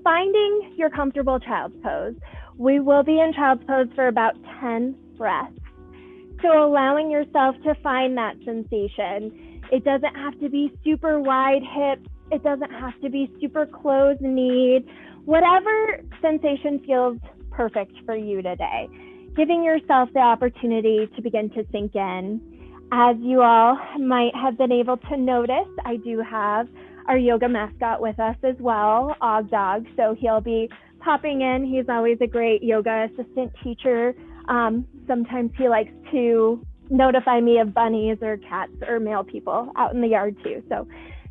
finding your comfortable child's pose. We will be in child's pose for about 10 breaths. So allowing yourself to find that sensation. It doesn't have to be super wide hips. It doesn't have to be super closed kneed. Whatever sensation feels perfect for you today. Giving yourself the opportunity to begin to sink in. As you all might have been able to notice, I do have our yoga mascot with us as well, Og Dog. So he'll be popping in. He's always a great yoga assistant teacher. Sometimes he likes to notify me of bunnies or cats or male people out in the yard too. So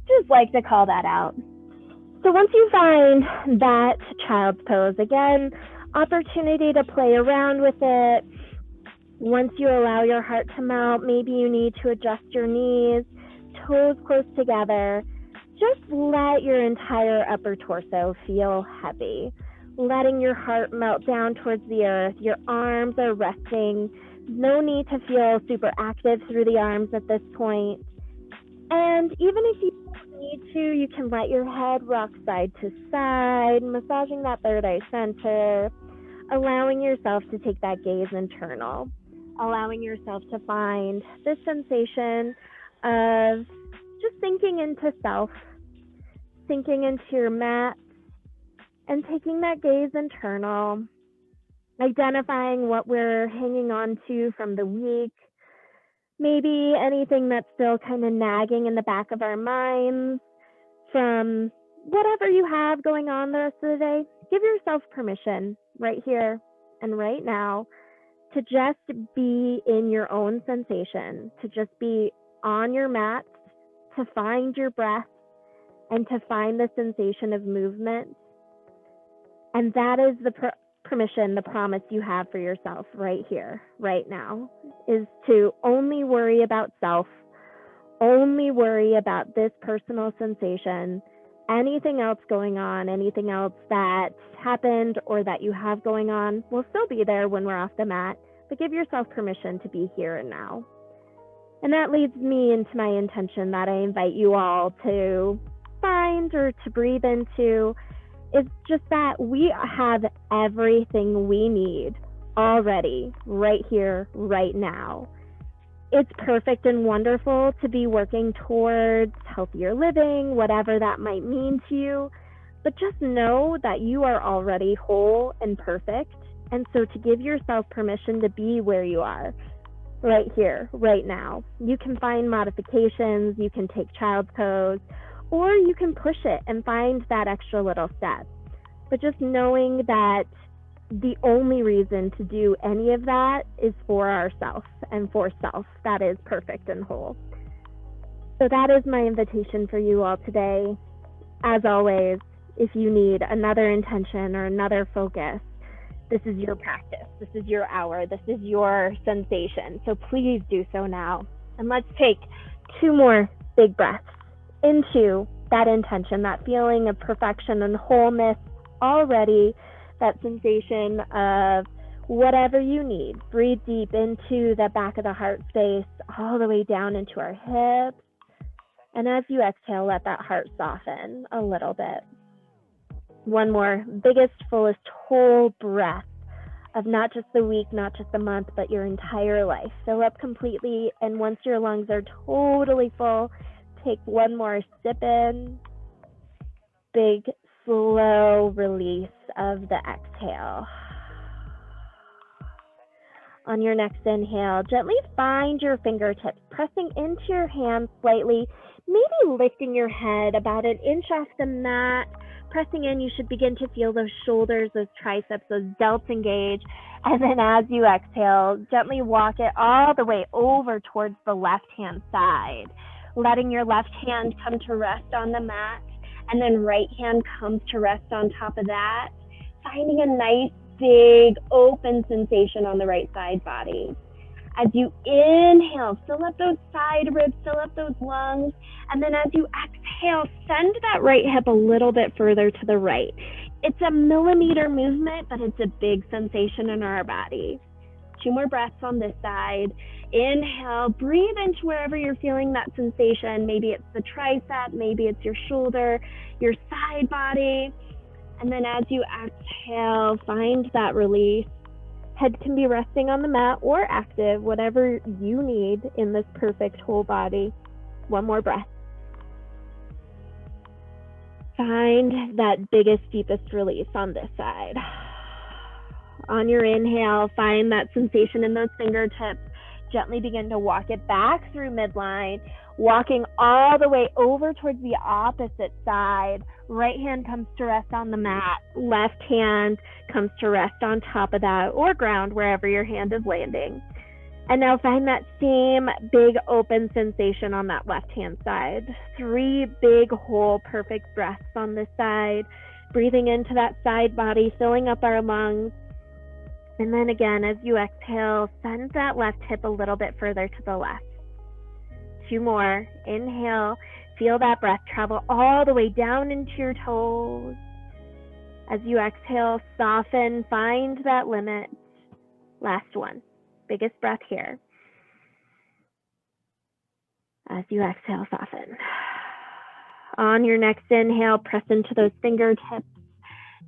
just like to call that out. So once you find that child's pose, again, opportunity to play around with it. Once you allow your heart to melt, maybe you need to adjust your knees, toes close together. Just let your entire upper torso feel heavy. Letting your heart melt down towards the earth. Your arms are resting. No need to feel super active through the arms at this point. And even if you don't need to, you can let your head rock side to side, massaging that third eye center, allowing yourself to take that gaze internal, allowing yourself to find this sensation of just sinking into self, sinking into your mat, and taking that gaze internal, identifying what we're hanging on to from the week, maybe anything that's still kind of nagging in the back of our minds from whatever you have going on the rest of the day. Give yourself permission right here and right now to just be in your own sensation, to just be on your mat, to find your breath, and to find the sensation of movement. And that is the permission, the promise you have for yourself right here, right now, is to only worry about self, only worry about this personal sensation. Anything else going on, anything else that happened or that you have going on will still be there when we're off the mat, but give yourself permission to be here and now. And that leads me into my intention that I invite you all to find or to breathe into. It's just that we have everything we need already right here, right now. It's perfect and wonderful to be working towards healthier living, whatever that might mean to you. But just know that you are already whole and perfect. And so to give yourself permission to be where you are right here, right now. You can find modifications, you can take child's pose, or you can push it and find that extra little step. But just knowing that the only reason to do any of that is for ourselves and for self that is perfect and whole. So that is my invitation for you all today. As always, if you need another intention or another focus, this is your practice. This is your hour. This is your sensation. So please do so now. And let's take 2 more big breaths into that intention, that feeling of perfection and wholeness already, that sensation of whatever you need. Breathe deep into the back of the heart space, all the way down into our hips. And as you exhale, let that heart soften a little bit. One more biggest, fullest, whole breath of not just the week, not just the month, but your entire life. Fill up completely, and once your lungs are totally full, take one more sip in. Big, slow release of the exhale. On your next inhale, gently find your fingertips, pressing into your hands slightly, maybe lifting your head about an inch off the mat. Pressing in, you should begin to feel those shoulders, those triceps, those delts engage. And then as you exhale, gently walk it all the way over towards the left-hand side, letting your left hand come to rest on the mat, and then right hand comes to rest on top of that, finding a nice, big, open sensation on the right side body. As you inhale, fill up those side ribs, fill up those lungs, and then as you exhale, send that right hip a little bit further to the right. It's a millimeter movement, but it's a big sensation in our body. 2 more breaths on this side. Inhale, breathe into wherever you're feeling that sensation. Maybe it's the tricep, maybe it's your shoulder, your side body. And then as you exhale, find that release. Head can be resting on the mat or active, whatever you need in this perfect whole body. One more breath. Find that biggest, deepest release on this side. On your inhale, find that sensation in those fingertips. Gently begin to walk it back through midline, walking all the way over towards the opposite side. Right hand comes to rest on the mat. Left hand comes to rest on top of that or ground, wherever your hand is landing. And now find that same big open sensation on that left hand side. 3 big, whole, perfect breaths on this side. Breathing into that side body, filling up our lungs. And then again, as you exhale, send that left hip a little bit further to the left. 2 more. Inhale. Feel that breath travel all the way down into your toes. As you exhale, soften. Find that limit. Last one. Biggest breath here. As you exhale, soften. On your next inhale, press into those fingertips.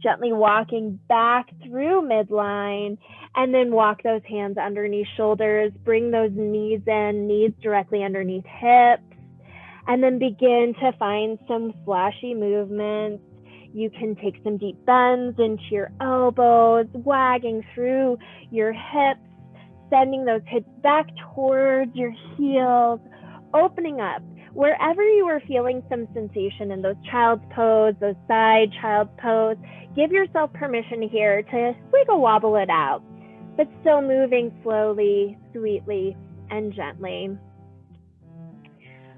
Gently walking back through midline, and then walk those hands underneath shoulders. Bring those knees in, knees directly underneath hips, and then begin to find some flashy movements. You can take some deep bends into your elbows, wagging through your hips, sending those hips back towards your heels, opening up. Wherever you are feeling some sensation in those child's pose, those side child's pose, give yourself permission here to wiggle wobble it out, but still moving slowly, sweetly, and gently.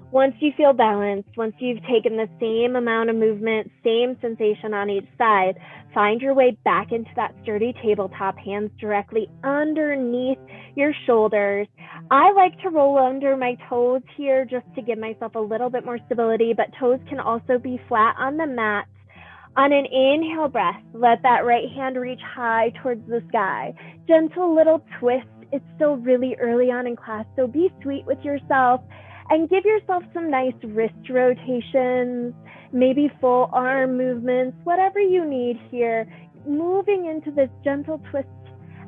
Once you feel balanced, once you've taken the same amount of movement, same sensation on each side, find your way back into that sturdy tabletop, hands directly underneath your shoulders. I like to roll under my toes here just to give myself a little bit more stability, but toes can also be flat on the mat. On an inhale breath, let that right hand reach high towards the sky. Gentle little twist. It's still really early on in class, so be sweet with yourself and give yourself some nice wrist rotations, maybe full arm movements, whatever you need here. Moving into this gentle twist.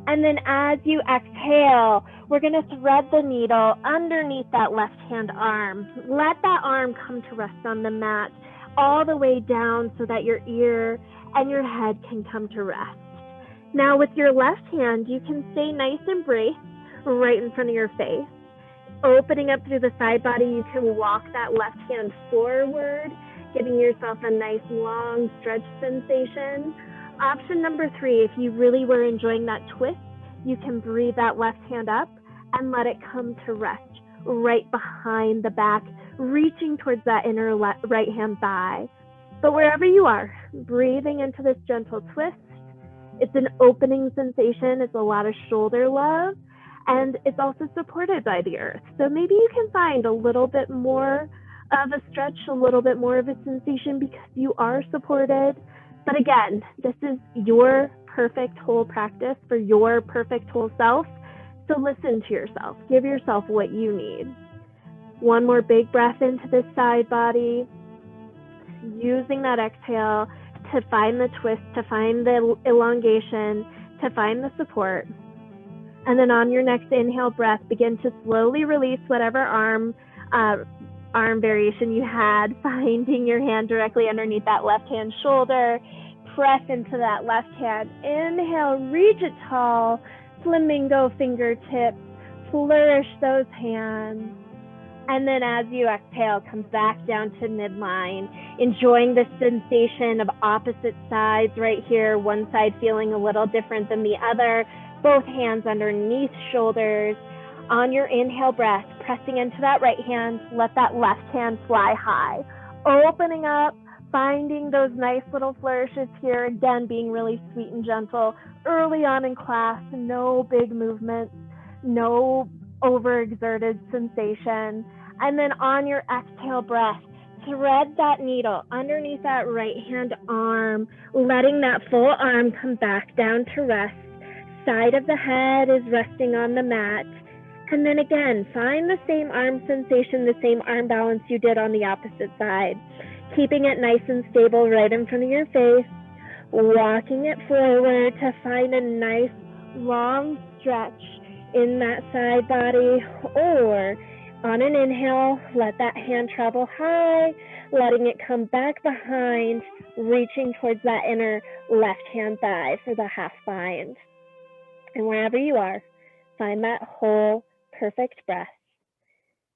And then as you exhale, we're going to thread the needle underneath that left hand arm. Let that arm come to rest on the mat all the way down so that your ear and your head can come to rest. Now with your left hand, you can stay nice and braced right in front of your face. Opening up through the side body, you can walk that left hand forward, giving yourself a nice long stretch sensation. Option number 3, if you really were enjoying that twist, you can breathe that left hand up and let it come to rest right behind the back, reaching towards that inner right hand thigh. But wherever you are, breathing into this gentle twist. It's an opening sensation. It's a lot of shoulder love, and it's also supported by the earth. So maybe you can find a little bit more of a stretch, a little bit more of a sensation because you are supported. But again, this is your perfect whole practice for your perfect whole self. So listen to yourself. Give yourself what you need. One more big breath into this side body. Using that exhale to find the twist, to find the elongation, to find the support. And then on your next inhale breath, begin to slowly release whatever arm variation you had, finding your hand directly underneath that left hand shoulder. Press into that left hand. Inhale, reach it tall, flamingo fingertips, flourish those hands. And then as you exhale, come back down to midline, enjoying the sensation of opposite sides right here, one side feeling a little different than the other, both hands underneath shoulders. On your inhale breath, pressing into that right hand, let that left hand fly high, opening up, finding those nice little flourishes here, again, being really sweet and gentle. Early on in class, no big movements, no overexerted sensation. And then on your exhale breath, thread that needle underneath that right hand arm, letting that full arm come back down to rest. Side of the head is resting on the mat. And then again, find the same arm sensation, the same arm balance you did on the opposite side. Keeping it nice and stable right in front of your face. walking it forward to find a nice long stretch in that side body, or on an inhale, let that hand travel high, letting it come back behind, reaching towards that inner left hand thigh for the half bind. And wherever you are, find that whole perfect breath,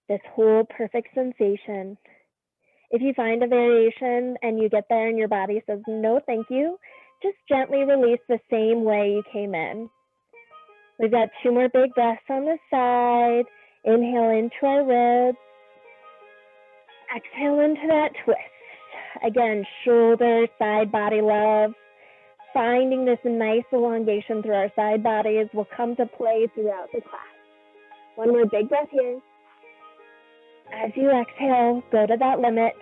this whole perfect sensation. If you find a variation and you get there and your body says, no, thank you, just gently release the same way you came in. We've got 2 more big breaths on the side. Inhale into our ribs. Exhale into that twist. Again, shoulder, side body love. Finding this nice elongation through our side bodies will come to play throughout the class. 1 more big breath here. As you exhale, go to that limit.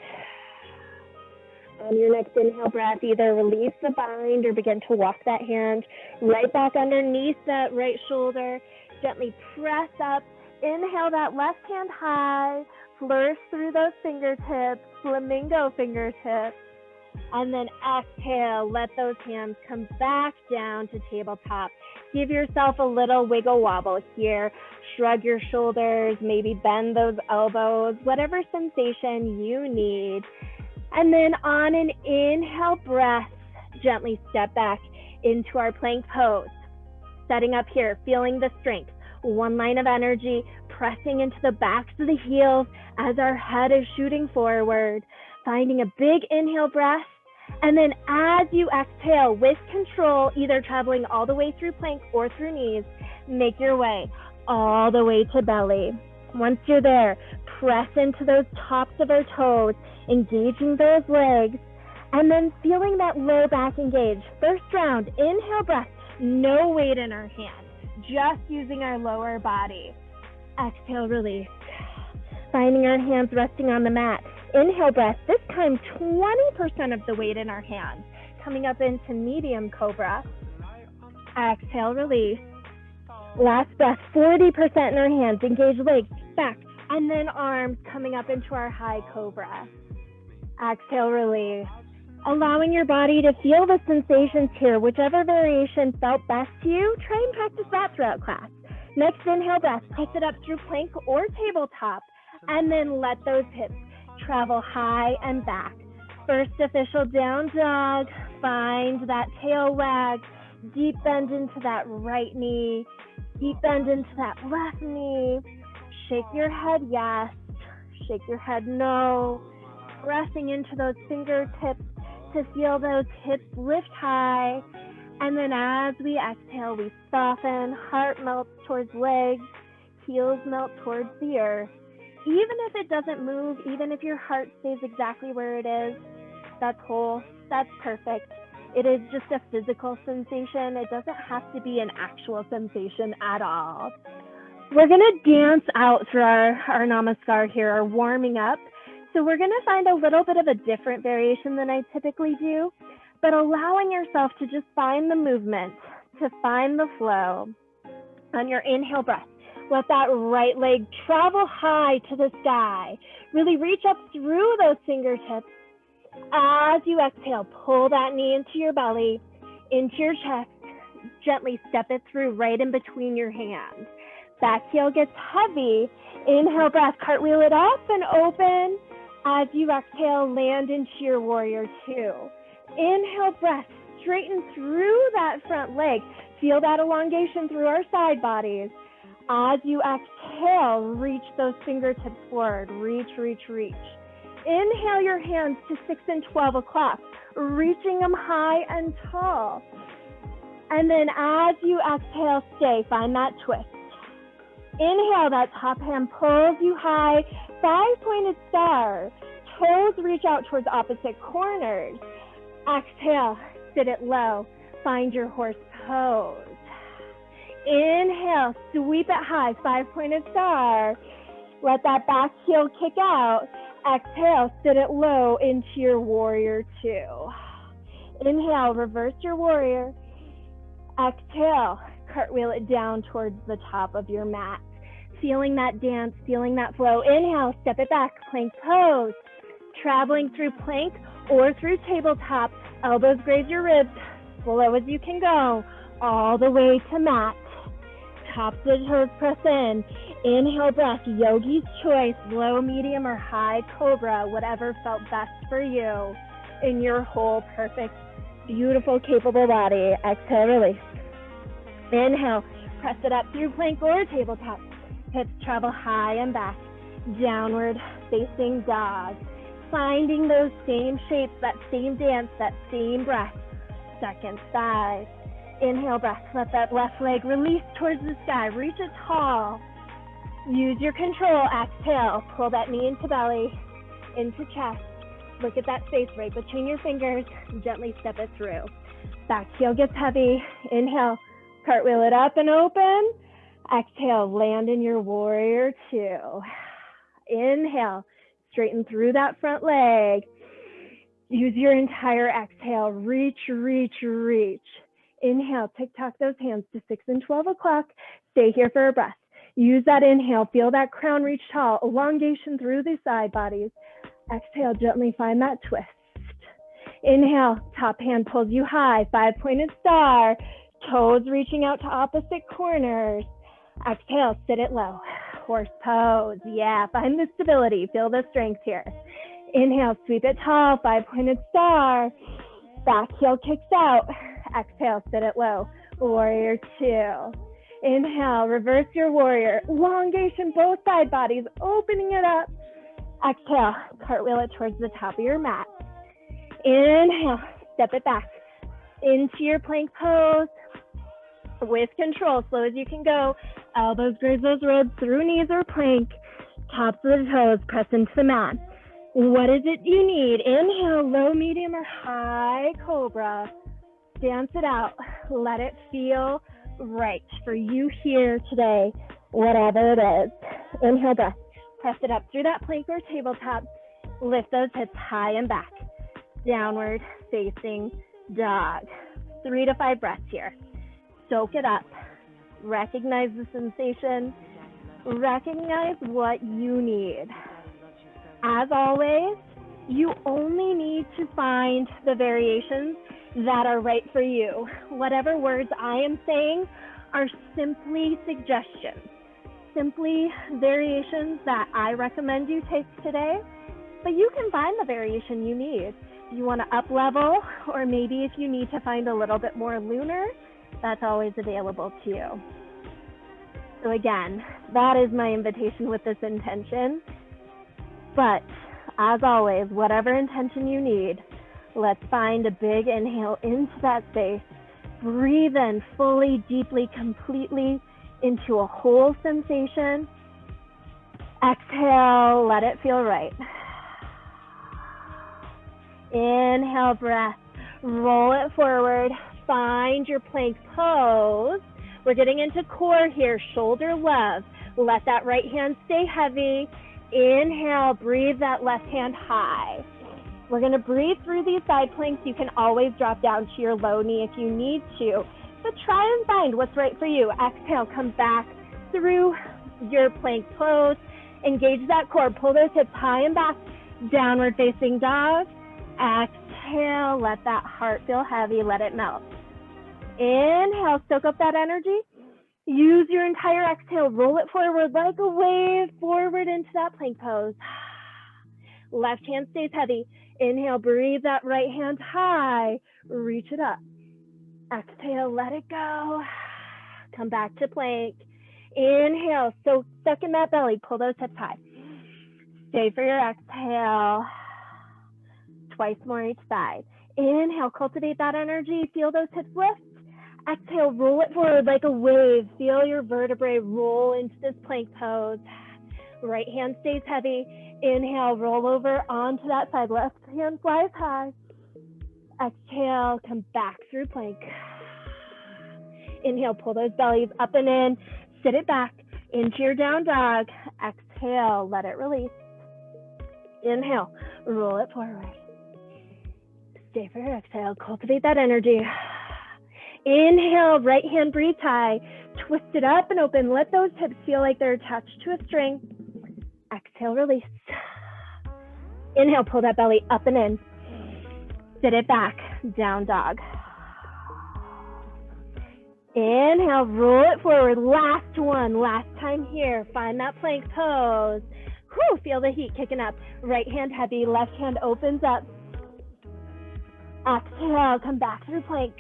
On your next inhale breath, either release the bind or begin to walk that hand right back underneath that right shoulder. Gently press up. Inhale that left hand high. Flourish through those fingertips, flamingo fingertips. And then exhale, let those hands come back down to tabletop. Give yourself a little wiggle wobble here. Shrug your shoulders, maybe bend those elbows, whatever sensation you need. And then on an inhale breath, gently step back into our plank pose. Setting up here, feeling the strength. 1 line of energy, pressing into the backs of the heels as our head is shooting forward. Finding a big inhale breath. And then as you exhale with control, either traveling all the way through plank or through knees, make your way all the way to belly. Once you're there, press into those tops of our toes, engaging those legs, and then feeling that low back engage. First round, inhale breath, no weight in our hands, just using our lower body. Exhale, release. Finding our hands resting on the mat. Inhale breath, this time 20% of the weight in our hands, coming up into medium cobra. Exhale, release. Last breath, 40% in our hands, engage legs, back, and then arms coming up into our high cobra. Exhale, release. Allowing your body to feel the sensations here, whichever variation felt best to you, try and practice that throughout class. Next inhale breath, press it up through plank or tabletop, and then let those hips travel high and back. First official down dog, find that tail wag, deep bend into that right knee, deep bend into that left knee, shake your head yes, shake your head no, pressing into those fingertips to feel those hips lift high, and then as we exhale, we soften, heart melts towards legs, heels melt towards the earth. Even if it doesn't move, even if your heart stays exactly where it is, that's whole, that's perfect. It is just a physical sensation. It doesn't have to be an actual sensation at all. We're gonna dance out through our namaskar here, our warming up. So we're gonna find a little bit of a different variation than I typically do, but allowing yourself to just find the movement, to find the flow. On your inhale breath, let that right leg travel high to the sky. Really reach up through those fingertips. As you exhale, pull that knee into your belly, into your chest. Gently step it through right in between your hands. Back heel gets heavy. Inhale breath, cartwheel it up and open. As you exhale, land into your warrior 2. Inhale breath, straighten through that front leg. Feel that elongation through our side bodies. As you exhale, reach those fingertips forward. Reach, reach, reach. Inhale your hands to 6 and 12 o'clock, reaching them high and tall. And then as you exhale, stay, find that twist. Inhale, that top hand pulls you high, 5-pointed star. Toes reach out towards opposite corners. Exhale, sit it low, find your horse pose. Inhale, sweep it high, 5-pointed star. Let that back heel kick out. Exhale, sit it low into your warrior 2. Inhale, reverse your warrior. Exhale, cartwheel it down towards the top of your mat. Feeling that dance, feeling that flow. Inhale, step it back, plank pose. Traveling through plank or through tabletop, Elbows graze your ribs, slow as you can go, all the way to mat. Tops of the toes press in. Inhale breath, yogi's choice, low, medium, or high cobra, whatever felt best for you in your whole perfect, beautiful, capable body. Exhale, release. Inhale, press it up through plank or tabletop. Hips travel high and back. Downward facing dog. Finding those same shapes, that same dance, that same breath. Second side. Inhale breath, let that left leg release towards the sky. Reach it tall. Use your control. Exhale, pull that knee into belly, into chest. Look at that space right between your fingers. Gently step it through. Back heel gets heavy. Inhale, cartwheel it up and open. Exhale, land in your warrior two. Inhale, straighten through that front leg. Use your entire exhale. Reach, reach, reach. Inhale, tick-tock those hands to 6 and 12 o'clock. Stay here for a breath. Use that inhale. Feel that crown reach tall. Elongation through the side bodies. Exhale, gently find that twist. Inhale, top hand pulls you high. 5-pointed star. Toes reaching out to opposite corners. Exhale, sit it low. Horse pose. Yeah, find the stability. Feel the strength here. Inhale, sweep it tall. 5-pointed star. Back heel kicks out. Exhale, sit it low. Warrior two. Inhale, reverse your warrior. Elongation, both side bodies, opening it up. Exhale, cartwheel it towards the top of your mat. Inhale, step it back into your plank pose. With control, slow as you can go. Elbows graze those ribs through knees or plank. Tops of the toes press into the mat. What is it you need? Inhale, low, medium, or high cobra. Dance it out. Let it feel right for you here today, whatever it is. Inhale, breath. Press it up through that plank or tabletop. Lift those hips high and back. Downward facing dog. 3 to 5 breaths here. Soak it up. Recognize the sensation. Recognize what you need. As always, you only need to find the variations that are right for you. Whatever words I am saying are simply suggestions, simply variations that I recommend you take today, but you can find the variation you need. If you want to up level, or maybe if you need to find a little bit more lunar, that's always available to you. So again, that is my invitation with this intention. But as always, whatever intention you need, let's find a big inhale into that space. Breathe in fully, deeply, completely into a whole sensation. Exhale, let it feel right. Inhale, breath. Roll it forward. Find your plank pose. We're getting into core here, shoulder love. Let that right hand stay heavy. Inhale, breathe that left hand high. We're gonna breathe through these side planks. You can always drop down to your low knee if you need to, but try and find what's right for you. Exhale, come back through your plank pose. Engage that core, pull those hips high and back, downward facing dog. Exhale, let that heart feel heavy, let it melt. Inhale, soak up that energy. Use your entire exhale, roll it forward like a wave, forward into that plank pose. Left hand stays heavy. Inhale, breathe that right hand high, reach it up. Exhale, let it go. Come back to plank. Inhale, so suck in that belly, pull those hips high. Stay for your exhale. Twice more each side. Inhale, cultivate that energy, feel those hips lift. Exhale, roll it forward like a wave. Feel your vertebrae roll into this plank pose. Right hand stays heavy. Inhale, roll over onto that side. Left hand flies high. Exhale, come back through plank. Inhale, pull those bellies up and in. Sit it back into your down dog. Exhale, let it release. Inhale, roll it forward. Stay for your exhale. Cultivate that energy. Inhale, right hand breathe high. Twist it up and open. Let those hips feel like they're attached to a string. Exhale, release. Inhale, pull that belly up and in. Sit it back. down dog. Inhale, roll it forward. Last one, last time here. Find that plank pose. Whew, feel the heat kicking up. Right hand heavy, left hand opens up. Exhale, come back through plank.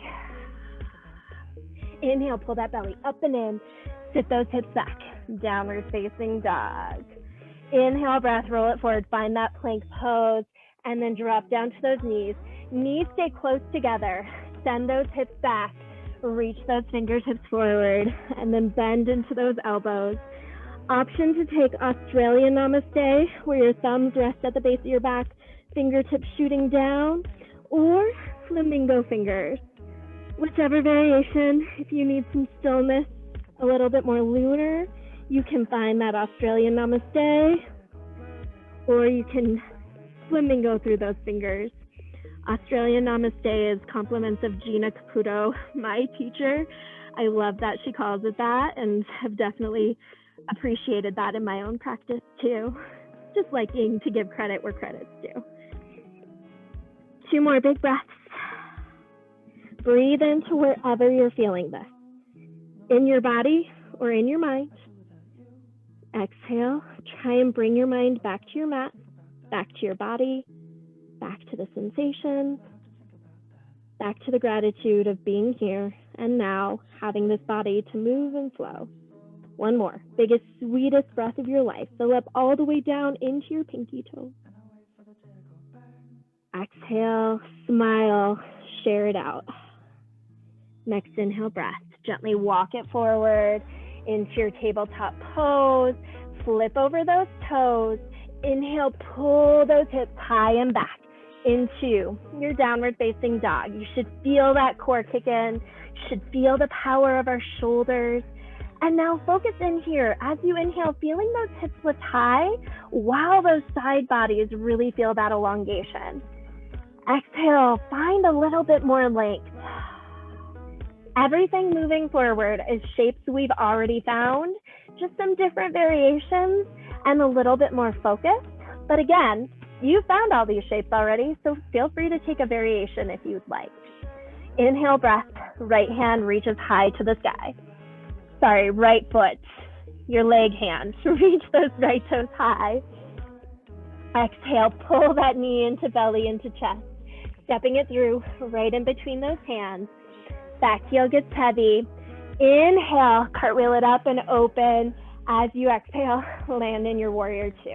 Inhale, pull that belly up and in. Sit those hips back. Downward facing dog. Inhale, breath, roll it forward. Find that plank pose and then drop down to those knees. Knees stay close together. Send those hips back. Reach those fingertips forward and then bend into those elbows. Option to take Australian Namaste, where your thumbs rest at the base of your back, fingertips shooting down, or flamingo fingers. Whichever variation, if you need some stillness, a little bit more lunar, you can find that Australian Namaste, or you can flamingo through those fingers. Australian Namaste is compliments of Gina Caputo, my teacher. I love that she calls it that and have definitely appreciated that in my own practice too. Just liking to give credit where credit's due. 2 more big breaths. Breathe into wherever you're feeling this. In your body or in your mind. Exhale, try and bring your mind back to your mat, back to your body, back to the sensation, back to the gratitude of being here and now, having this body to move and flow. 1 more. Biggest, sweetest breath of your life. Fill up all the way down into your pinky toe. Exhale, smile, share it out. Next inhale, breath. Gently walk it forward into your tabletop pose. Flip over those toes. Inhale, pull those hips high and back into your downward facing dog. You should feel that core kick in. You should feel the power of our shoulders. And now focus in here. As you inhale, feeling those hips lift high while those side bodies really feel that elongation. Exhale, find a little bit more length. Everything moving forward is shapes we've already found, just some different variations and a little bit more focus. But again, you've found all these shapes already, so feel free to take a variation if you'd like. Inhale, breath, right hand reaches high to the sky. Sorry, right foot, your leg hand, reach those right toes high. Exhale, pull that knee into belly, into chest, stepping it through right in between those hands. Back heel gets heavy. Inhale, cartwheel it up and open. As you exhale, land in your warrior 2.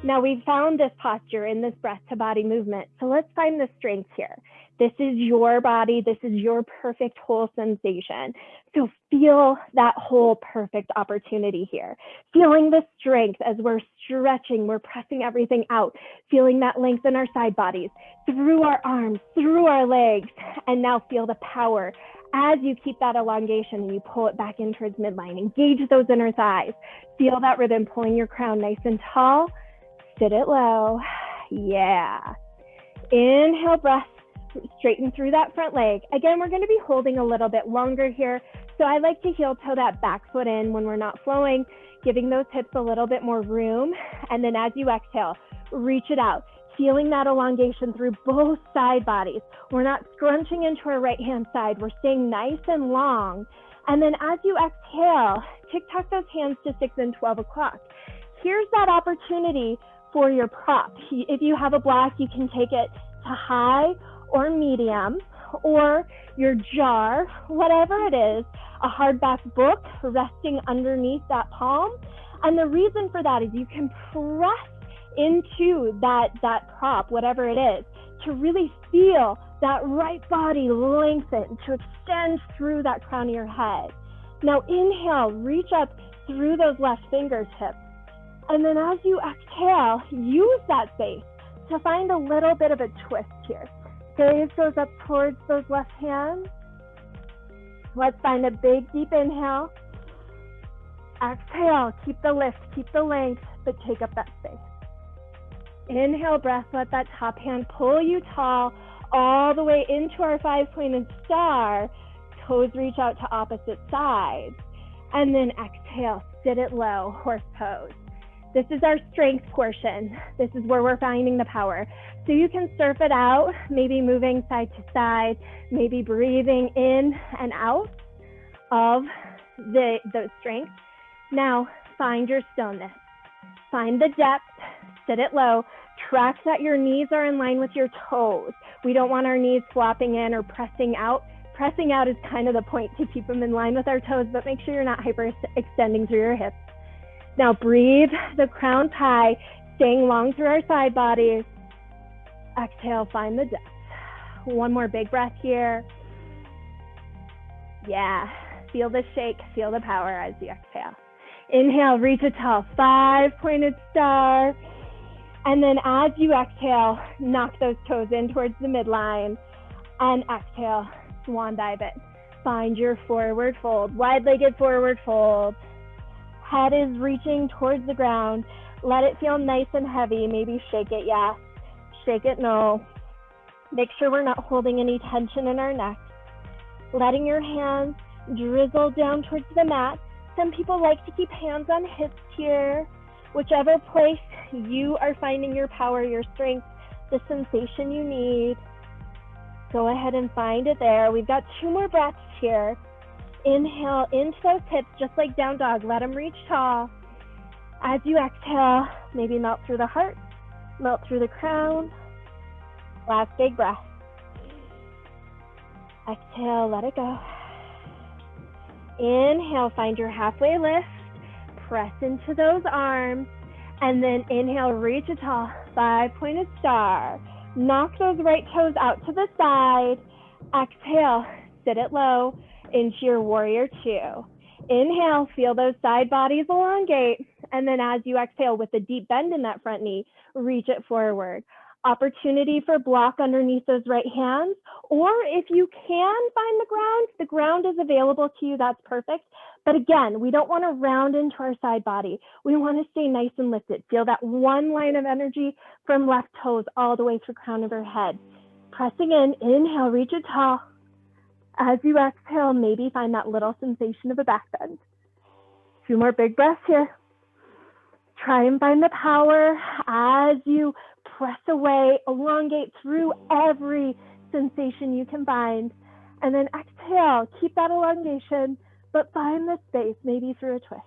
Now we've found this posture in this breath to body movement. So let's find the strength here. This is your body. This is your perfect whole sensation. So feel that whole perfect opportunity here. Feeling the strength as we're stretching, we're pressing everything out, feeling that length in our side bodies, through our arms, through our legs, and now feel the power as you keep that elongation and you pull it back in towards midline. Engage those inner thighs. Feel that rhythm, pulling your crown nice and tall. Sit it low. Yeah. Inhale, breath. Straighten through that front leg. Again, we're going to be holding a little bit longer here. So I like to heel toe that back foot in when we're not flowing, giving those hips a little bit more room. And then as you exhale, reach it out, feeling that elongation through both side bodies. We're not scrunching into our right hand side. We're staying nice and long. And then as you exhale, tick-tock those hands to 6 and 12 o'clock. Here's that opportunity for your prop. If you have a block, you can take it to high or medium, or your jar, whatever it is, a hardback book resting underneath that palm. And the reason for that is you can press into that prop, whatever it is, to really feel that right body lengthen, to extend through that crown of your head. Now inhale, reach up through those left fingertips. And then as you exhale, use that space to find a little bit of a twist here. Gaze goes up towards those left hands. Let's find a big, deep inhale. Exhale, keep the lift, keep the length, but take up that space. Inhale, breath, let that top hand pull you tall all the way into our 5-pointed star. Toes reach out to opposite sides. And then exhale, sit it low, horse pose. This is our strength portion. This is where we're finding the power. So you can surf it out, maybe moving side to side, maybe breathing in and out of those strengths. Now, find your stillness. Find the depth, sit it low, track that your knees are in line with your toes. We don't want our knees flopping in or pressing out. Pressing out is kind of the point to keep them in line with our toes, but make sure you're not hyperextending through your hips. Now breathe, the crown's high, staying long through our side bodies. Exhale, find the depth. One more big breath here. Yeah, feel the shake, feel the power as you exhale. Inhale, reach a tall 5-pointed star. And then as you exhale, knock those toes in towards the midline. And exhale, swan dive it. Find your forward fold, wide-legged forward fold. Head is reaching towards the ground. Let it feel nice and heavy. Maybe shake it, yes. Shake it, no. Make sure we're not holding any tension in our neck. Letting your hands drizzle down towards the mat. Some people like to keep hands on hips here. Whichever place you are finding your power, your strength, the sensation you need. Go ahead and find it there. We've got 2 more breaths here. Inhale into those hips, just like down dog. Let them reach tall. As you exhale, maybe melt through the heart, melt through the crown. Last big breath. Exhale, let it go. Inhale, find your halfway lift. Press into those arms. And then inhale, reach a tall 5-pointed star. Knock those right toes out to the side. Exhale, sit it low into your warrior 2. Inhale, feel those side bodies elongate. And then as you exhale with a deep bend in that front knee, reach it forward. Opportunity for block underneath those right hands. Or if you can find the ground is available to you, that's perfect. But again, we don't want to round into our side body. We want to stay nice and lifted. Feel that one line of energy from left toes all the way through crown of your head. Pressing in, inhale, reach it tall. As you exhale, maybe find that little sensation of a back bend. 2 more big breaths here. Try and find the power as you press away, elongate through every sensation you can find. And then exhale, keep that elongation, but find the space, maybe through a twist.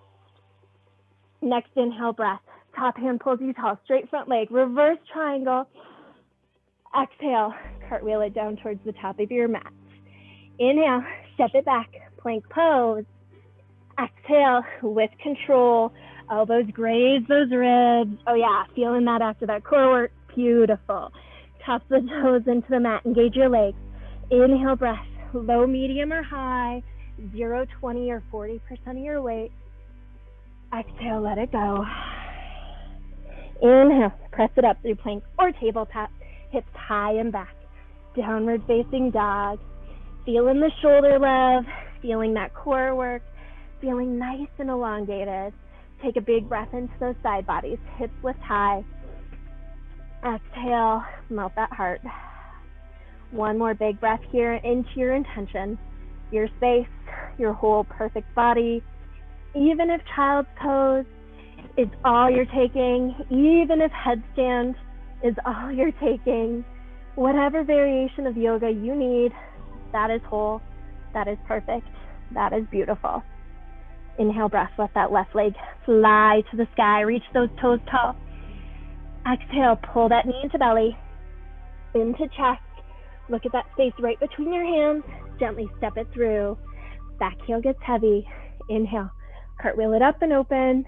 Next inhale breath. Top hand pulls you tall, straight front leg, reverse triangle. Exhale, cartwheel it down towards the top of your mat. Inhale, step it back, plank pose. Exhale, with control, elbows graze those ribs. Oh yeah, feeling that after that core work, beautiful. Tap the toes into the mat, engage your legs. Inhale breath, low, medium, or high, 0, 20, or 40% of your weight. Exhale, let it go. Inhale, press it up through plank or tabletop, hips high and back. Downward facing dog. Feeling the shoulder love, feeling that core work, feeling nice and elongated. Take a big breath into those side bodies, hips lift high. Exhale, melt that heart. One more big breath here into your intention, your space, your whole perfect body. Even if child's pose is all you're taking, even if headstand is all you're taking, whatever variation of yoga you need, that is whole, that is perfect, that is beautiful. Inhale breath, let that left leg fly to the sky, reach those toes tall. Exhale, pull that knee into belly, into chest. Look at that space right between your hands. Gently step it through. Back heel gets heavy. Inhale, cartwheel it up and open.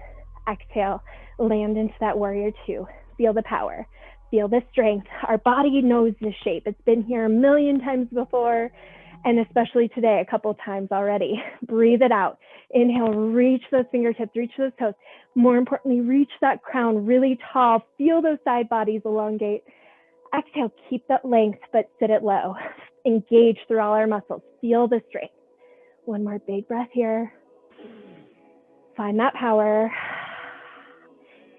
Exhale, land into that warrior 2. Feel the power. Feel the strength. Our body knows the shape. It's been here a million times before, and especially today, a couple times already. Breathe it out. Inhale, reach those fingertips, reach those toes. More importantly, reach that crown really tall. Feel those side bodies elongate. Exhale, keep that length, but sit it low. Engage through all our muscles. Feel the strength. One more big breath here. Find that power.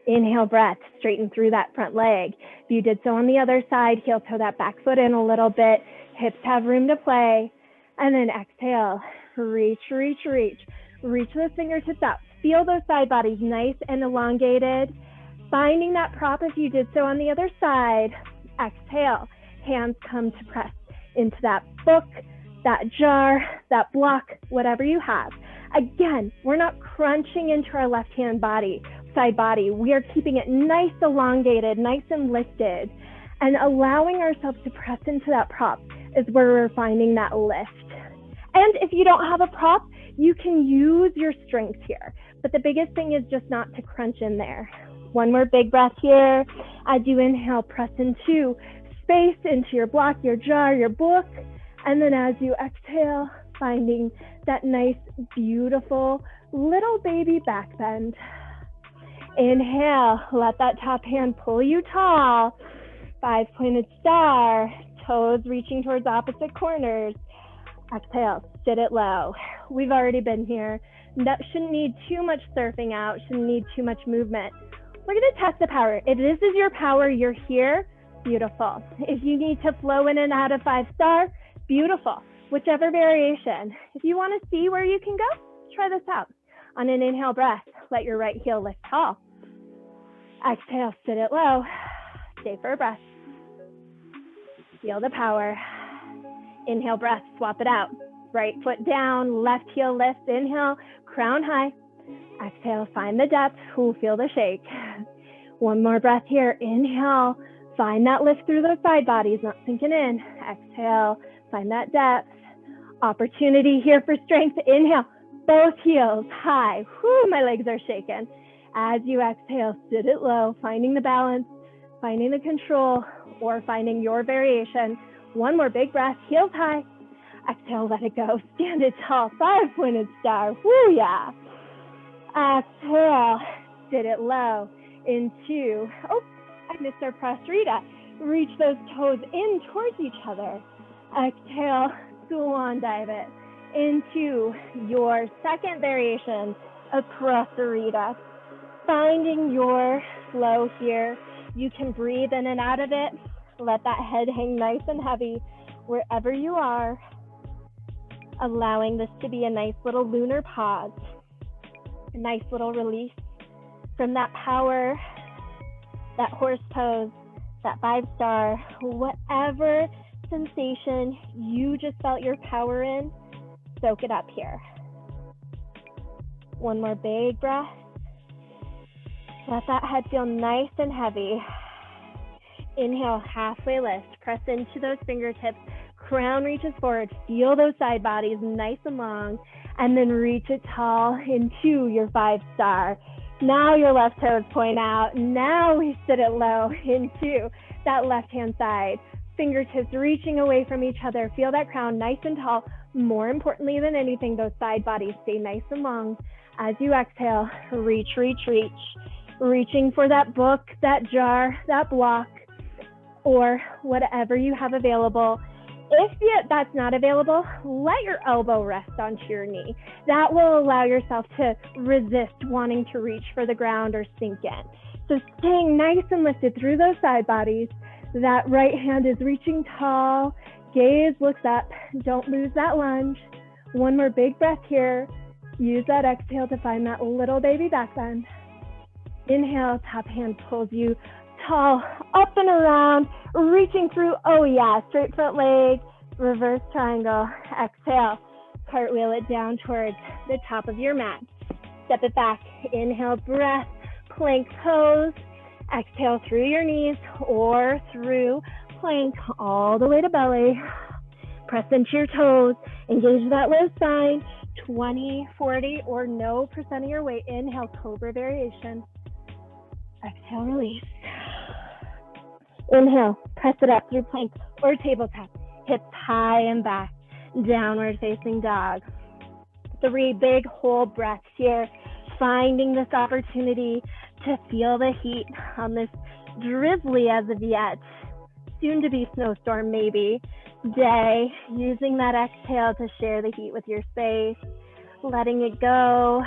Inhale, breath, straighten through that front leg. If you did so on the other side, heel toe that back foot in a little bit. Hips have room to play. And then exhale, reach, reach, reach. Reach those fingertips out. Feel those side bodies nice and elongated. Finding that prop if you did so on the other side. Exhale, hands come to press into that book, that jar, that block, whatever you have. Again, we're not crunching into our left-hand side body. We are keeping it nice, elongated, nice and lifted, and allowing ourselves to press into that prop is where we're finding that lift. And if you don't have a prop, you can use your strength here. But the biggest thing is just not to crunch in there. One more big breath here. As you inhale, press into space, into your block, your jar, your book. And then as you exhale, finding that nice, beautiful little baby back bend. Inhale, let that top hand pull you tall. 5-pointed star, toes reaching towards opposite corners. Exhale, sit it low. We've already been here. That shouldn't need too much surfing out, shouldn't need too much movement. We're gonna test the power. If this is your power, you're here, beautiful. If you need to flow in and out of 5-star, beautiful. Whichever variation. If you wanna see where you can go, try this out. On an inhale breath, let your right heel lift tall. Exhale, sit it low. Stay for a breath. Feel the power. Inhale, breath, swap it out. Right foot down, left heel lift. Inhale, crown high. Exhale, find the depth. Ooh, feel the shake. One more breath here. Inhale, find that lift through those side bodies, not sinking in. Exhale, find that depth. Opportunity here for strength. Inhale, both heels high. Whoo, my legs are shaking. As you exhale, sit it low, finding the balance, finding the control, or finding your variation. One more big breath, heels high. Exhale, let it go. Stand it tall, 5-pointed star. Woo, yeah. Exhale, sit it low into, oh, I missed our prasarita. Reach those toes in towards each other. Exhale, swan dive it into your second variation of prasarita. Finding your flow here. You can breathe in and out of it. Let that head hang nice and heavy wherever you are. Allowing this to be a nice little lunar pause. A nice little release from that power, that horse pose, that 5-star, whatever sensation you just felt your power in, soak it up here. One more big breath. Let that head feel nice and heavy. Inhale, halfway lift. Press into those fingertips. Crown reaches forward. Feel those side bodies nice and long. And then reach it tall into your 5-star. Now your left toes point out. Now we sit it low into that left-hand side. Fingertips reaching away from each other. Feel that crown nice and tall. More importantly than anything, those side bodies stay nice and long. As you exhale, reach, reach, reach. Reaching for that book, that jar, that block, or whatever you have available. If that's not available, let your elbow rest onto your knee. That will allow yourself to resist wanting to reach for the ground or sink in. So staying nice and lifted through those side bodies. That right hand is reaching tall. Gaze looks up. Don't lose that lunge. One more big breath here. Use that exhale to find that little baby back bend. Inhale, top hand pulls you tall, up and around, reaching through, oh yeah, straight front leg, reverse triangle. Exhale, cartwheel it down towards the top of your mat. Step it back, inhale, breath, plank pose. Exhale through your knees or through plank all the way to belly. Press into your toes, engage that low spine, 20, 40, or no percent of your weight. Inhale, cobra variation. Exhale, release. Inhale, press it up through plank or tabletop. Hips high and back, downward facing dog. 3 big whole breaths here, finding this opportunity to feel the heat on this drizzly as of yet, soon to be snowstorm maybe, day. Using that exhale to share the heat with your space, letting it go.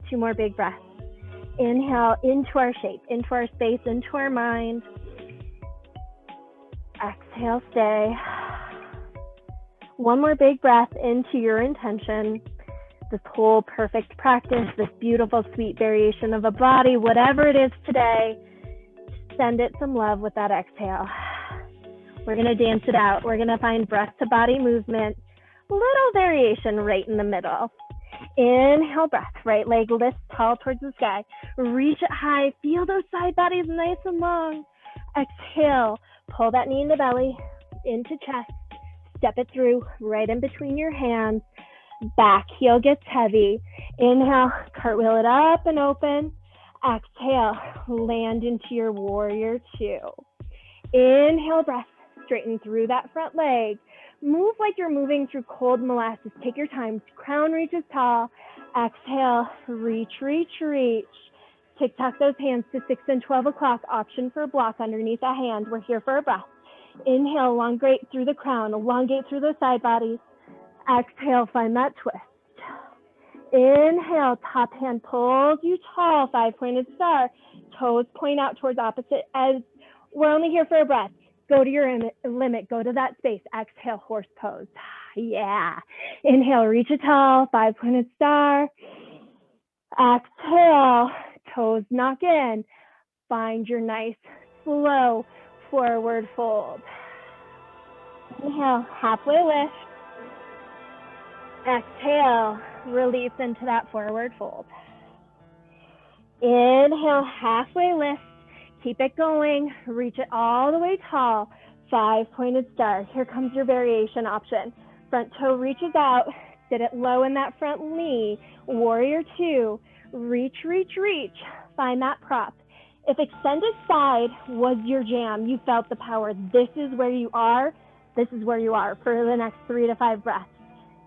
2 more big breaths. Inhale into our shape, into our space, into our mind. Exhale, stay. 1 more big breath into your intention. this whole perfect practice, this beautiful, sweet variation of a body, whatever it is today, send it some love with that exhale. We're going to dance it out. We're going to find breath to body movement, little variation right in the middle. Inhale, breath, right leg lifts tall towards the sky. Reach it high, feel those side bodies nice and long. Exhale, pull that knee in the belly, into chest, step it through, right in between your hands. Back heel gets heavy. Inhale, cartwheel it up and open. Exhale, land into your warrior two. Inhale, breath, straighten through that front leg. Move like you're moving through cold molasses. Take your time. Crown reaches tall. Exhale, reach, reach, reach. Tick-tock those hands to 6 and 12 o'clock. Option for a block underneath a hand. We're here for a breath. Inhale, elongate through the crown. Elongate through the side bodies. Exhale, find that twist. Inhale, top hand pulls you tall. 5-pointed star. Toes point out towards opposite edge. We're only here for a breath. Go to your limit. Go to that space. Exhale, horse pose. Yeah. Inhale, reach it tall. 5-pointed star. Exhale, toes knock in. Find your nice, slow forward fold. Inhale, halfway lift. Exhale, release into that forward fold. Inhale, halfway lift. Keep it going. Reach it all the way tall. 5-pointed star. Here comes your variation option. Front toe reaches out. Sit it low in that front knee. Warrior two. Reach, reach, reach. Find that prop. If extended side was your jam, you felt the power. This is where you are. This is where you are for the next 3 to 5 breaths.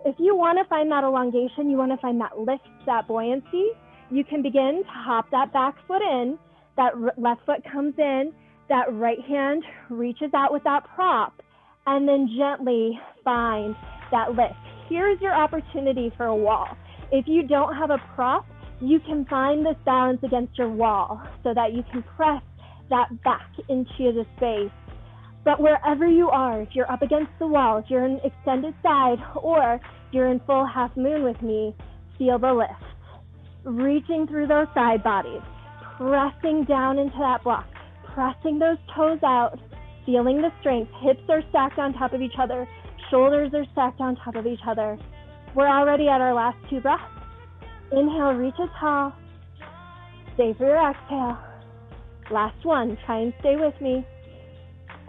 If you want to find that elongation, you want to find that lift, that buoyancy, you can begin to hop that back foot in. That left foot comes in, that right hand reaches out with that prop, and then gently find that lift. Here's your opportunity for a wall. If you don't have a prop, you can find this balance against your wall so that you can press that back into the space. But wherever you are, if you're up against the wall, if you're in extended side, or you're in full half moon with me, feel the lift. Reaching through those side bodies. Pressing down into that block, pressing those toes out, feeling the strength. Hips are stacked on top of each other. Shoulders are stacked on top of each other. We're already at our last 2 breaths. Inhale, reach it tall. Stay for your exhale. Last one, try and stay with me.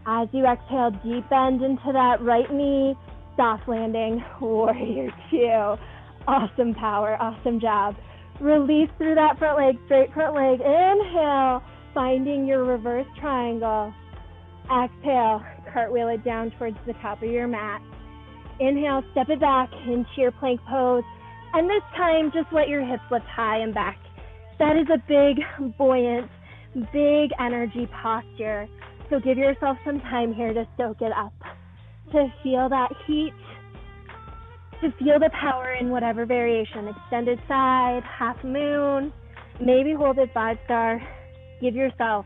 As you exhale, deep bend into that right knee, soft landing, warrior two. Awesome power, awesome job. Release through that front leg, straight front leg. Inhale, finding your reverse triangle. Exhale, cartwheel it down towards the top of your mat. Inhale, step it back into your plank pose. And this time, just let your hips lift high and back. That is a big, buoyant, big energy posture. So give yourself some time here to soak it up, to feel that heat, to feel the power in whatever variation, extended side, half moon, maybe hold it 5-star. Give yourself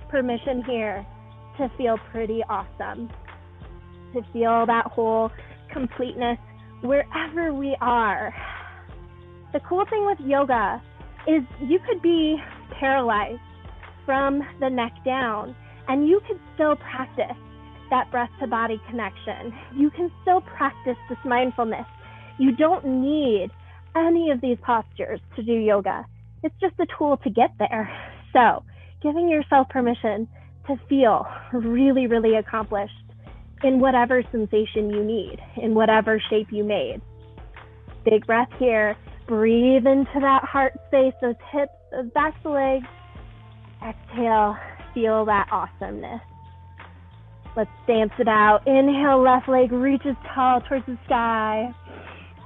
permission here to feel pretty awesome, to feel that whole completeness wherever we are. The cool thing with yoga is you could be paralyzed from the neck down, and you could still practice that breath to body connection. You can still practice this mindfulness. You don't need any of these postures to do yoga. It's just a tool to get there. So giving yourself permission to feel really, really accomplished in whatever sensation you need, in whatever shape you made. Big breath here. Breathe into that heart space, those hips, those back of the legs. Exhale, feel that awesomeness. Let's dance it out. Inhale, left leg reaches tall towards the sky.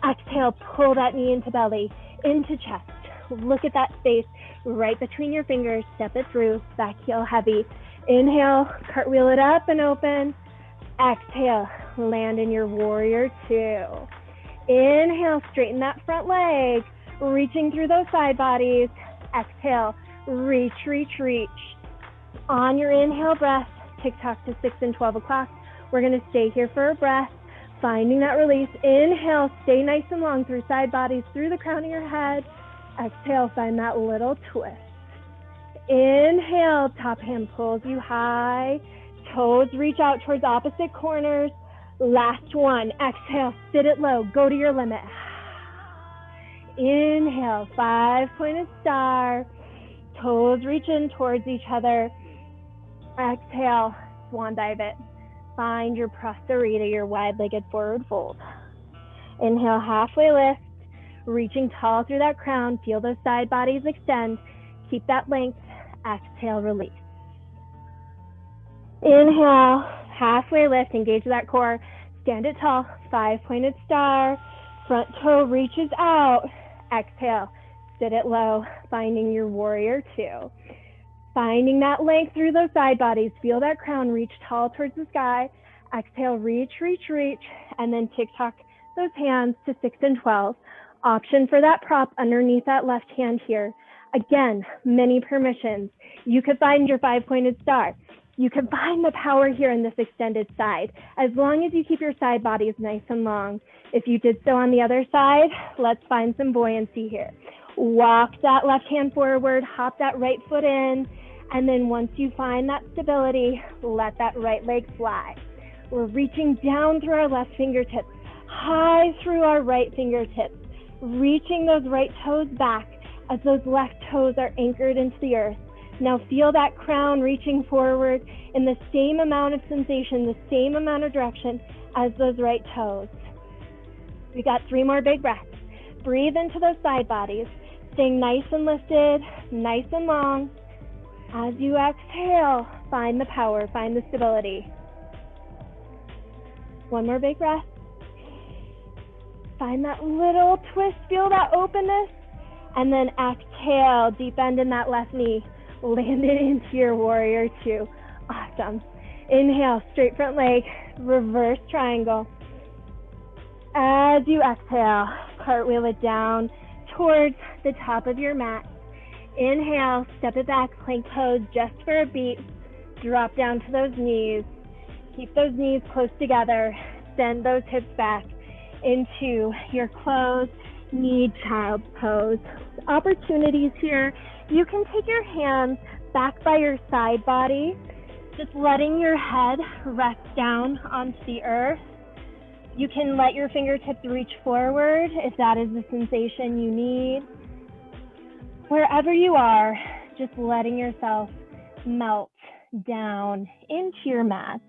Exhale, pull that knee into belly, into chest. Look at that space right between your fingers. Step it through, back heel heavy. Inhale, cartwheel it up and open. Exhale, land in your warrior two. Inhale, straighten that front leg, reaching through those side bodies. Exhale, reach, reach, reach. On your inhale breath, tick-tock to 6 and 12 o'clock. We're gonna stay here for a breath. Finding that release. Inhale, stay nice and long through side bodies, through the crown of your head. Exhale, find that little twist. Inhale, top hand pulls you high. Toes reach out towards opposite corners. Last one. Exhale, sit it low, go to your limit. Inhale, 5-pointed star. Toes reach in towards each other. Exhale, swan dive it. Find your prasarita, your wide-legged forward fold. Inhale, halfway lift, reaching tall through that crown. Feel those side bodies extend. Keep that length. Exhale, release. Inhale, halfway lift, engage that core. Stand it tall, 5-pointed star. Front toe reaches out. Exhale, sit it low, finding your warrior two. Finding that length through those side bodies. Feel that crown reach tall towards the sky. Exhale, reach, reach, reach, and then tick-tock those hands to 6 and 12. Option for that prop underneath that left hand here. Again, many permissions. You could find your 5-pointed star. You can find the power here in this extended side, as long as you keep your side bodies nice and long. If you did so on the other side, let's find some buoyancy here. Walk that left hand forward, hop that right foot in, and then once you find that stability, let that right leg fly. We're reaching down through our left fingertips, high through our right fingertips, reaching those right toes back as those left toes are anchored into the earth. Now feel that crown reaching forward in the same amount of sensation, the same amount of direction as those right toes. We got 3 more big breaths. Breathe into those side bodies, staying nice and lifted, nice and long. As you exhale, find the power, find the stability. 1 more big breath. Find that little twist, feel that openness, and then exhale, deep bend in that left knee. Land it into your warrior two. Awesome. Inhale, straight front leg, reverse triangle. As you exhale, cartwheel it down towards the top of your mat. Inhale, step it back, plank pose just for a beat. Drop down to those knees. Keep those knees close together. Send those hips back into your closed knee child's pose. Opportunities here. You can take your hands back by your side body, just letting your head rest down onto the earth. You can let your fingertips reach forward if that is the sensation you need. Wherever you are, just letting yourself melt down into your mat.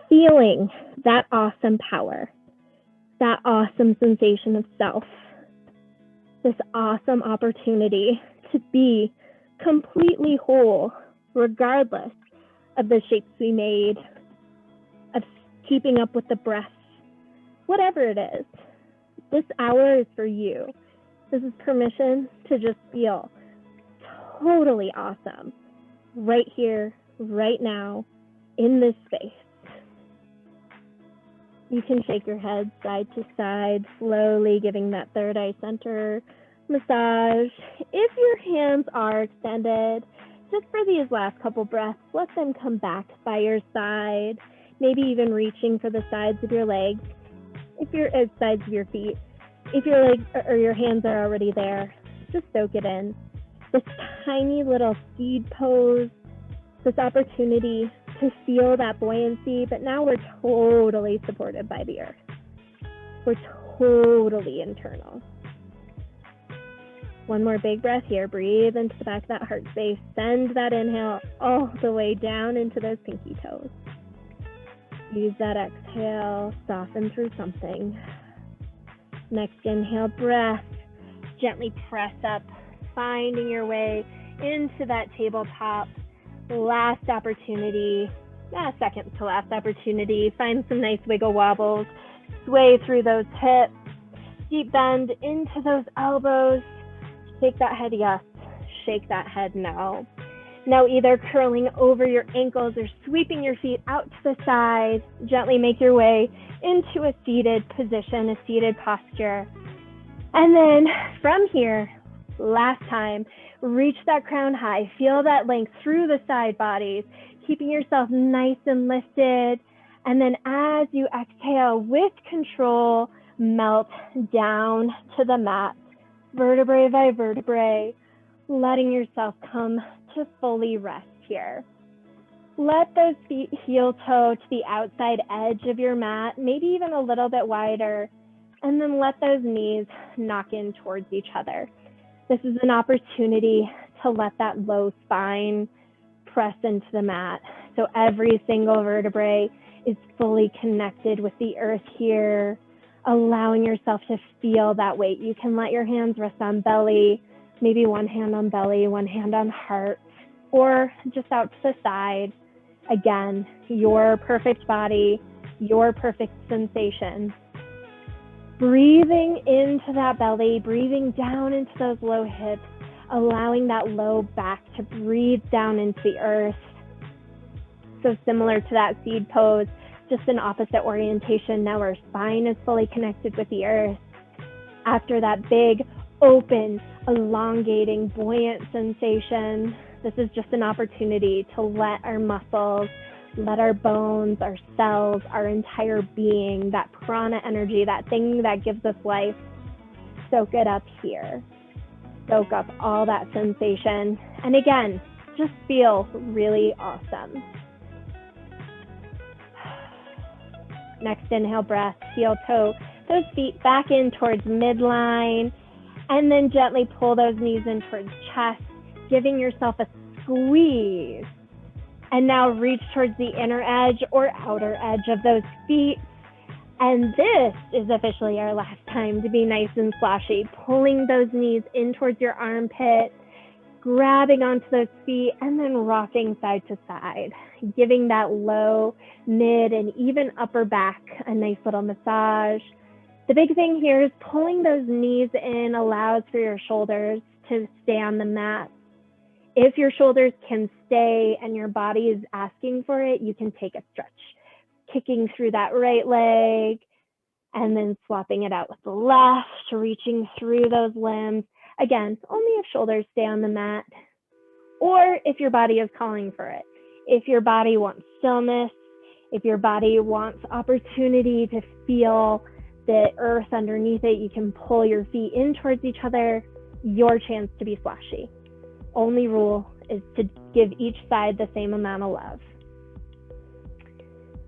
Feeling that awesome power, that awesome sensation of self, this awesome opportunity to be completely whole, regardless of the shapes we made, of keeping up with the breath, whatever it is. This hour is for you. This is permission to just feel totally awesome right here, right now, in this space. You can shake your head side to side, slowly giving that third eye center massage. If your hands are extended, just for these last couple breaths, let them come back by your side, maybe even reaching for the sides of your legs, sides of your feet. If your legs or your hands are already there, just soak it in. This tiny little seed pose, this opportunity to feel that buoyancy, but now we're totally supported by the earth. We're totally internal. 1 more big breath here. Breathe into the back of that heart space. Send that inhale all the way down into those pinky toes. Use that exhale, soften through something. Next inhale, breath. Gently press up, finding your way into that tabletop. Last opportunity, second to last opportunity. Find some nice wiggle wobbles. Sway through those hips. Deep bend into those elbows. Shake that head yes. Shake that head no. Now either curling over your ankles or sweeping your feet out to the side. Gently make your way into a seated position, a seated posture. And then from here, last time, reach that crown high. Feel that length through the side bodies, keeping yourself nice and lifted. And then as you exhale with control, melt down to the mat, vertebrae by vertebrae, letting yourself come to fully rest here. Let those feet heel toe to the outside edge of your mat, maybe even a little bit wider, and then let those knees knock in towards each other. This is an opportunity to let that low spine press into the mat. So every single vertebrae is fully connected with the earth here, allowing yourself to feel that weight. You can let your hands rest on belly, maybe one hand on belly, one hand on heart, or just out to the side. Again, your perfect body, your perfect sensation. Breathing into that belly, breathing down into those low hips, allowing that low back to breathe down into the earth. So similar to that seed pose, just an opposite orientation. Now our spine is fully connected with the earth. After that big, open, elongating, buoyant sensation, this is just an opportunity to let our muscles, let our bones, our cells, our entire being, that prana energy, that thing that gives us life, soak it up here. Soak up all that sensation. And again, just feel really awesome. Next inhale breath, heel toe those feet back in towards midline, and then gently pull those knees in towards chest, giving yourself a squeeze. And now reach towards the inner edge or outer edge of those feet. And this is officially our last time to be nice and sloshy, pulling those knees in towards your armpit, grabbing onto those feet, and then rocking side to side, giving that low, mid, and even upper back a nice little massage. The big thing here is pulling those knees in allows for your shoulders to stay on the mat. If your shoulders can stay and your body is asking for it, you can take a stretch, kicking through that right leg and then swapping it out with the left, reaching through those limbs. Again, only if shoulders stay on the mat or if your body is calling for it. If your body wants stillness, if your body wants opportunity to feel the earth underneath it, you can pull your feet in towards each other, your chance to be sloshy. Only rule is to give each side the same amount of love.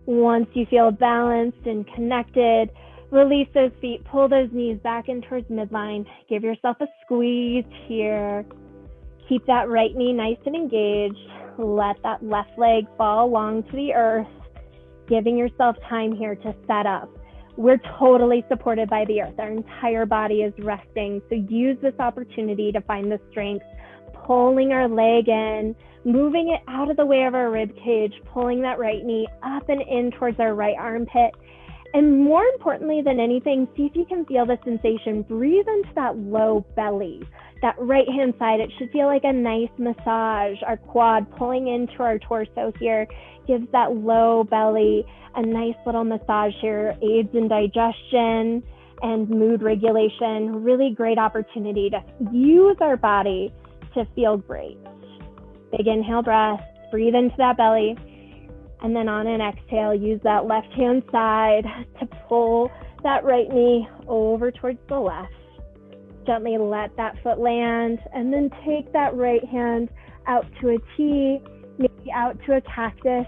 Once you feel balanced and connected, release those feet, pull those knees back in towards midline. Give yourself a squeeze here. Keep that right knee nice and engaged. Let that left leg fall along to the earth, giving yourself time here to set up. We're totally supported by the earth. Our entire body is resting. So use this opportunity to find the strength, pulling our leg in, moving it out of the way of our rib cage, pulling that right knee up and in towards our right armpit. And more importantly than anything, see if you can feel the sensation. Breathe into that low belly, that right hand side. It should feel like a nice massage. Our quad pulling into our torso here gives that low belly a nice little massage here, aids in digestion and mood regulation. Really great opportunity to use our body to feel great. Big inhale breath, breathe into that belly. And then on an exhale, use that left hand side to pull that right knee over towards the left. Gently let that foot land and then take that right hand out to a T, maybe out to a cactus,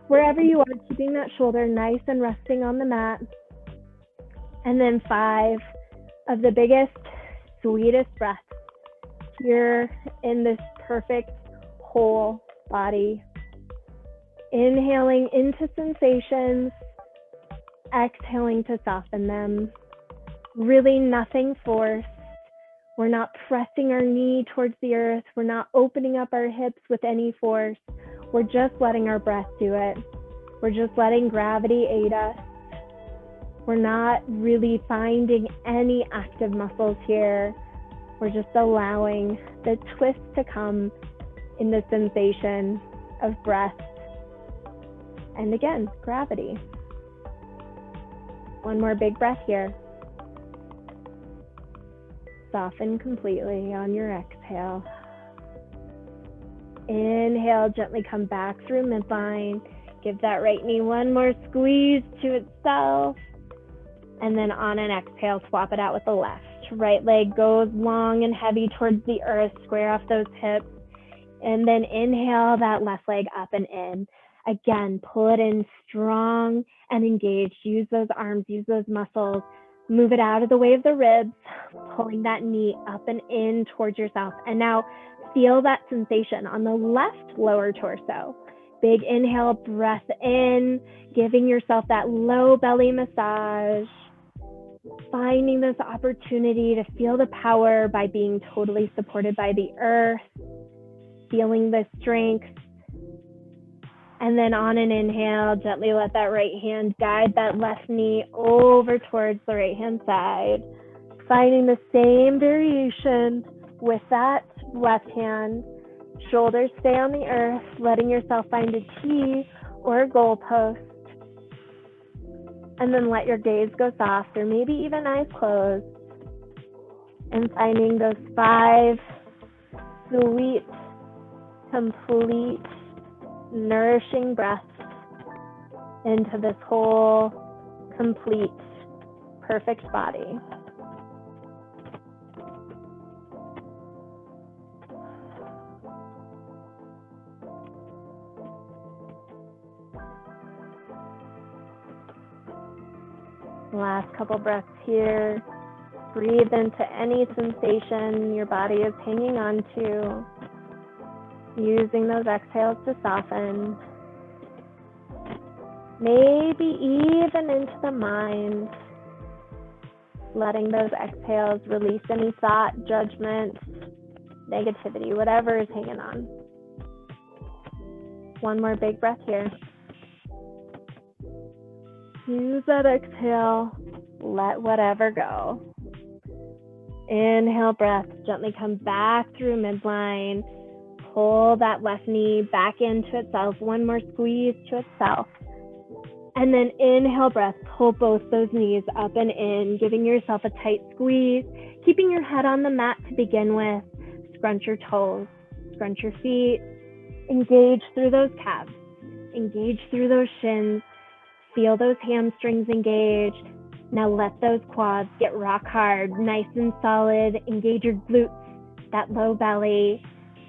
wherever you are, keeping that shoulder nice and resting on the mat. And then 5 of the biggest, sweetest breaths here in this perfect whole body. Inhaling into sensations, exhaling to soften them. Really nothing forced. We're not pressing our knee towards the earth. We're not opening up our hips with any force. We're just letting our breath do it. We're just letting gravity aid us. We're not really finding any active muscles here. We're just allowing the twist to come in the sensation of breath. And again, gravity. One more big breath here. Soften completely on your exhale. Inhale, gently come back through midline. Give that right knee one more squeeze to itself. And then on an exhale, swap it out with the left. Right leg goes long and heavy towards the earth. Square off those hips. And then inhale that left leg up and in. Again, pull it in strong and engaged. Use those arms, use those muscles. Move it out of the way of the ribs, pulling that knee up and in towards yourself. And now feel that sensation on the left lower torso. Big inhale, breath in, giving yourself that low belly massage. Finding this opportunity to feel the power by being totally supported by the earth. Feeling the strength. And then on an inhale, gently let that right hand guide that left knee over towards the right hand side. Finding the same variation with that left hand. Shoulders stay on the earth, letting yourself find a T or a goalpost. And then let your gaze go soft, or maybe even eyes closed. And finding those 5 sweet, complete, nourishing breaths into this whole, complete, perfect body. Last couple breaths here. Breathe into any sensation your body is hanging on to. Using those exhales to soften. Maybe even into the mind. Letting those exhales release any thought, judgment, negativity, whatever is hanging on. One more big breath here. Use that exhale. Let whatever go. Inhale, breath. Gently come back through midline. Pull that left knee back into itself. One more squeeze to itself. And then inhale, breath. Pull both those knees up and in, giving yourself a tight squeeze. Keeping your head on the mat to begin with. Scrunch your toes. Scrunch your feet. Engage through those calves. Engage through those shins. Feel those hamstrings engage. Now let those quads get rock hard, nice and solid. Engage your glutes, that low belly.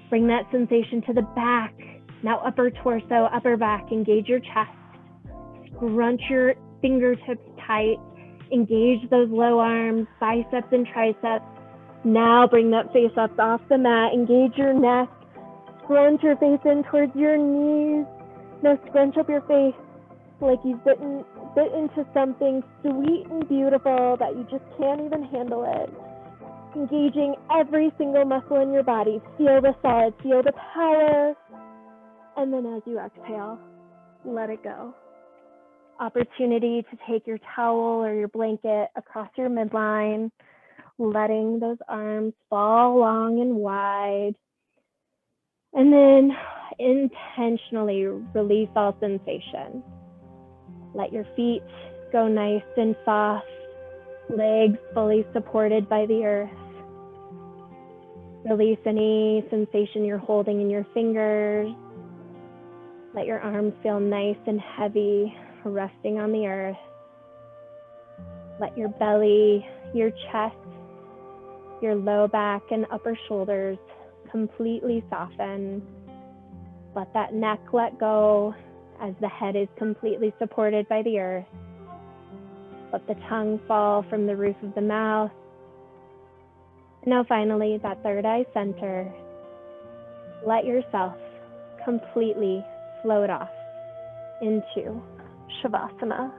Bring that sensation to the back. Now upper torso, upper back. Engage your chest. Scrunch your fingertips tight. Engage those low arms, biceps and triceps. Now bring that face up off the mat. Engage your neck. Scrunch your face in towards your knees. Now scrunch up your face like you've bit into something sweet and beautiful that you just can't even handle it. Engaging every single muscle in your body. Feel the solid, feel the power. And then as you exhale, let it go. Opportunity to take your towel or your blanket across your midline, letting those arms fall long and wide. And then intentionally release all sensation. Let your feet go nice and soft, legs fully supported by the earth. Release any sensation you're holding in your fingers. Let your arms feel nice and heavy, resting on the earth. Let your belly, your chest, your low back and upper shoulders completely soften. Let that neck let go as the head is completely supported by the earth. Let the tongue fall from the roof of the mouth. And now finally, that third eye center. Let yourself completely float off into Shavasana.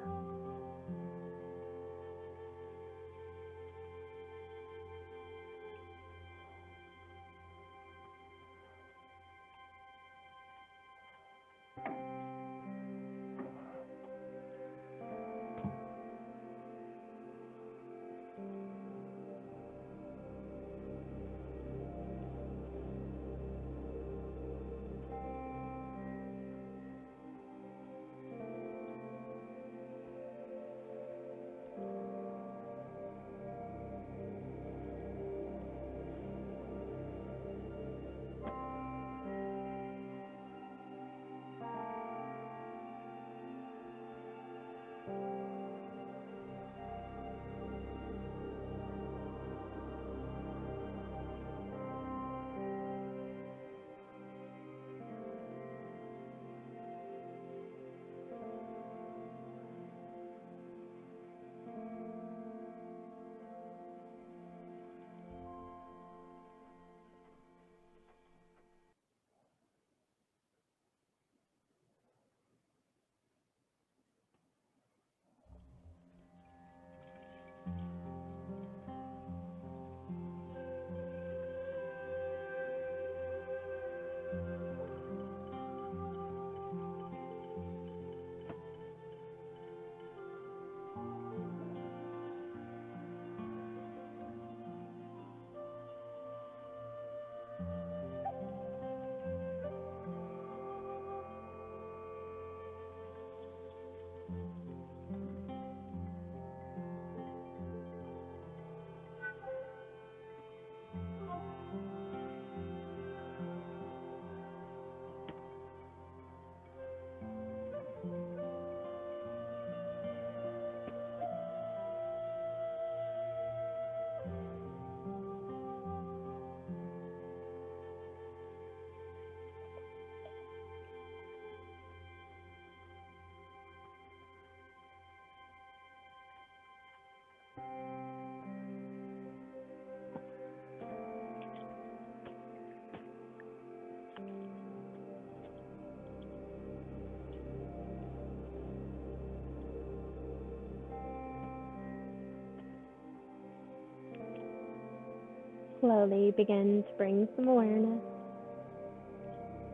Slowly begin to bring some awareness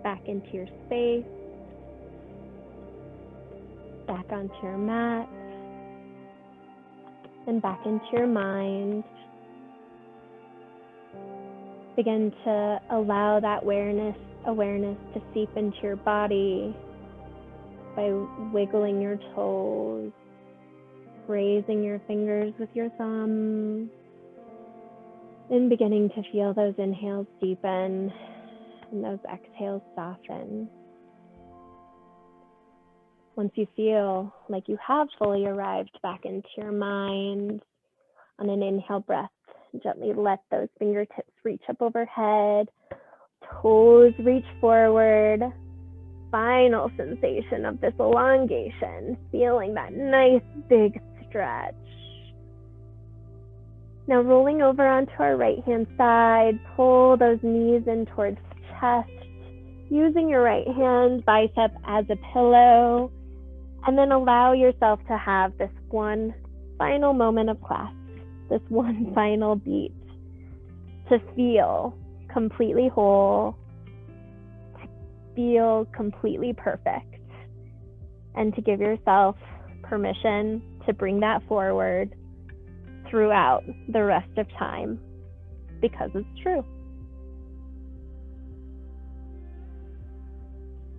back into your space, back onto your mat, and back into your mind. Begin to allow that awareness to seep into your body by wiggling your toes, raising your fingers with your thumbs, and beginning to feel those inhales deepen and those exhales soften. Once you feel like you have fully arrived back into your mind, on an inhale breath, gently let those fingertips reach up overhead, toes reach forward. Final sensation of this elongation, feeling that nice big stretch. Now rolling over onto our right hand side, pull those knees in towards chest, using your right hand bicep as a pillow, and then allow yourself to have this one final moment of class, this one final beat, to feel completely whole, feel completely perfect, and to give yourself permission to bring that forward throughout the rest of time, because it's true.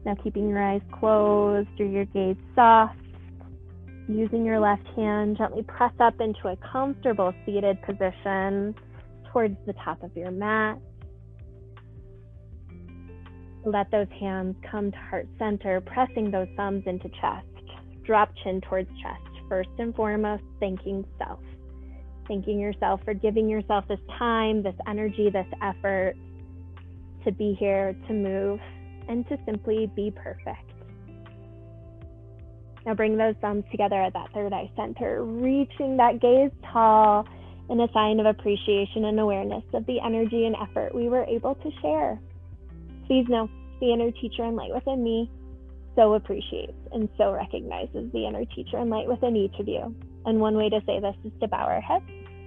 Now keeping your eyes closed or your gaze soft, using your left hand, gently press up into a comfortable seated position towards the top of your mat. Let those hands come to heart center, pressing those thumbs into chest. Drop chin towards chest. First and foremost, thanking self. Thanking yourself for giving yourself this time, this energy, this effort to be here, to move, and to simply be perfect. Now bring those thumbs together at that third eye center, reaching that gaze tall in a sign of appreciation and awareness of the energy and effort we were able to share. Please know, the inner teacher and light within me so appreciates and so recognizes the inner teacher and light within each of you. And one way to say this is to bow our heads